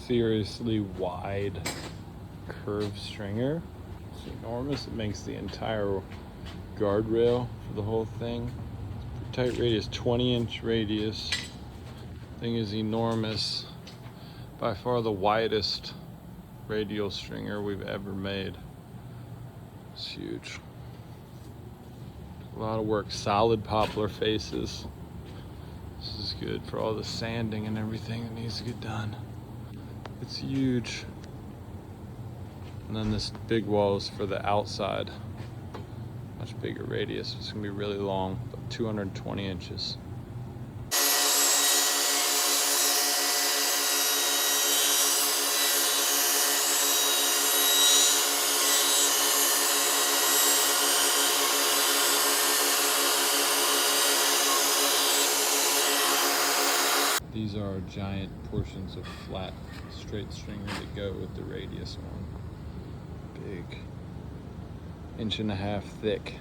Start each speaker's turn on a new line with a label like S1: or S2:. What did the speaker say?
S1: seriously wide curved stringer. It's enormous. It makes the entire guardrail for the whole thing. Tight radius, 20-inch radius. Thing is enormous. By far the widest radial stringer we've ever made. It's huge. A lot of work. Solid poplar faces. This is good for all the sanding and everything that needs to get done. It's huge. And then this big wall is for the outside. Much bigger radius. It's gonna be really long, but 220 inches. These are giant portions of flat, straight stringer that go with the radius one. Big, 1.5 inches thick.